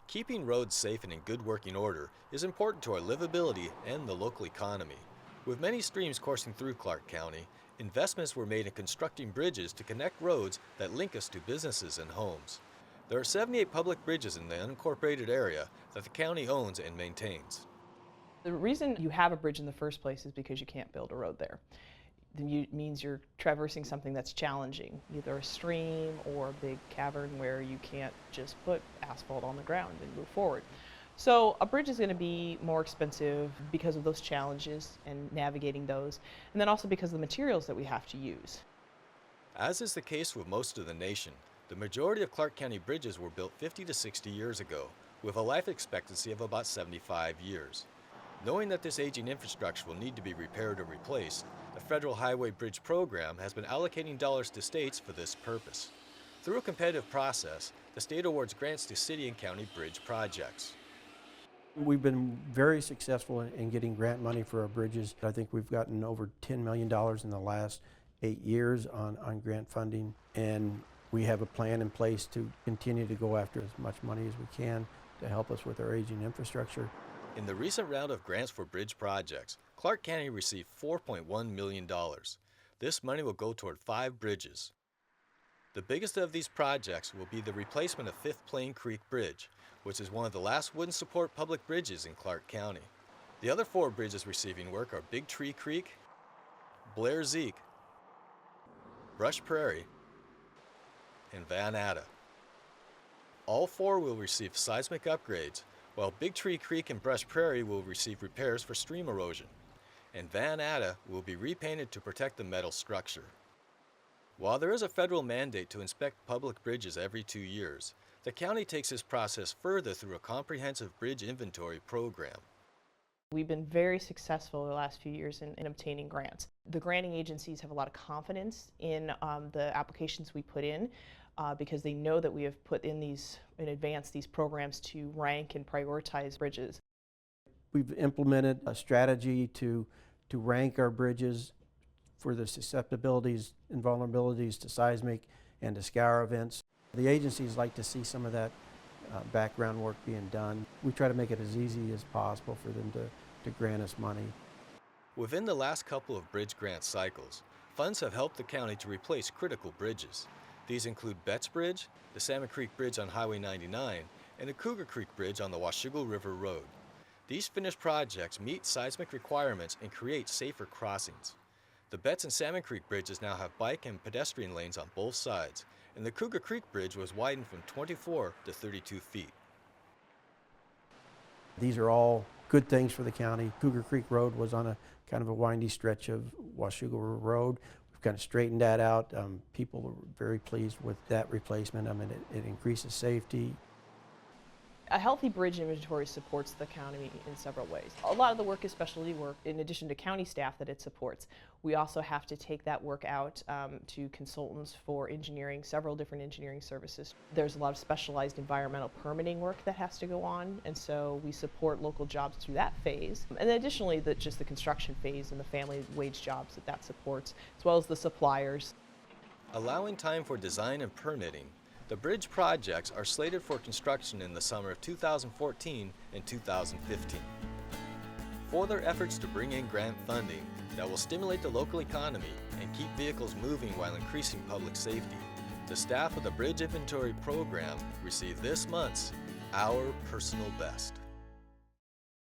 Keeping roads safe and in good working order is important to our livability and the local economy. With many streams coursing through Clark County, investments were made in constructing bridges to connect roads that link us to businesses and homes. There are 78 public bridges in the unincorporated area that the county owns and maintains. The reason you have a bridge in the first place is because you can't build a road there. It means you're traversing something that's challenging, either a stream or a big cavern where you can't just put asphalt on the ground and move forward. So a bridge is going to be more expensive because of those challenges and navigating those, and then also because of the materials that we have to use. As is the case with most of the nation, the majority of Clark County bridges were built 50 to 60 years ago, with a life expectancy of about 75 years. Knowing that this aging infrastructure will need to be repaired or replaced, the Federal Highway Bridge Program has been allocating dollars to states for this purpose. Through a competitive process, the state awards grants to city and county bridge projects. We've been very successful in getting grant money for our bridges. I think we've gotten over $10 million in the last 8 years on grant funding, and we have a plan in place to continue to go after as much money as we can to help us with our aging infrastructure. In the recent round of grants for bridge projects, Clark County received $4.1 million. This money will go toward 5 bridges. The biggest of these projects will be the replacement of Fifth Plain Creek Bridge, which is one of the last wooden support public bridges in Clark County. The other 4 bridges receiving work are Big Tree Creek, Blair Zeek, Brush Prairie, and Van Atta. All 4 will receive seismic upgrades, while Big Tree Creek and Brush Prairie will receive repairs for stream erosion, and Van Atta will be repainted to protect the metal structure. While there is a federal mandate to inspect public bridges every 2 years, the county takes this process further through a comprehensive bridge inventory program. We've been very successful in the last few years in obtaining grants. The granting agencies have a lot of confidence in the applications we put in because they know that we have put in advance these programs to rank and prioritize bridges. We've implemented a strategy to rank our bridges for the susceptibilities and vulnerabilities to seismic and to scour events. The agencies like to see some of that background work being done. We try to make it as easy as possible for them to grant us money. Within the last couple of bridge grant cycles, funds have helped the county to replace critical bridges. These include Betts Bridge, the Salmon Creek Bridge on Highway 99, and the Cougar Creek Bridge on the Washougal River Road. These finished projects meet seismic requirements and create safer crossings. The Betts and Salmon Creek bridges now have bike and pedestrian lanes on both sides, and the Cougar Creek Bridge was widened from 24 to 32 feet. These are all good things for the county. Cougar Creek Road was on a kind of a windy stretch of Washougal River Road. We've kind of straightened that out. People were very pleased with that replacement. I mean, it increases safety. A healthy bridge inventory supports the county in several ways. A lot of the work is specialty work in addition to county staff that it supports. We also have to take that work out to consultants for engineering, several different engineering services. There's a lot of specialized environmental permitting work that has to go on, and so we support local jobs through that phase. And then additionally, just the construction phase and the family wage jobs that supports, as well as the suppliers. Allowing time for design and permitting, the bridge projects are slated for construction in the summer of 2014 and 2015. For their efforts to bring in grant funding that will stimulate the local economy and keep vehicles moving while increasing public safety, the staff of the Bridge Inventory Program received this month's Our Personal Best.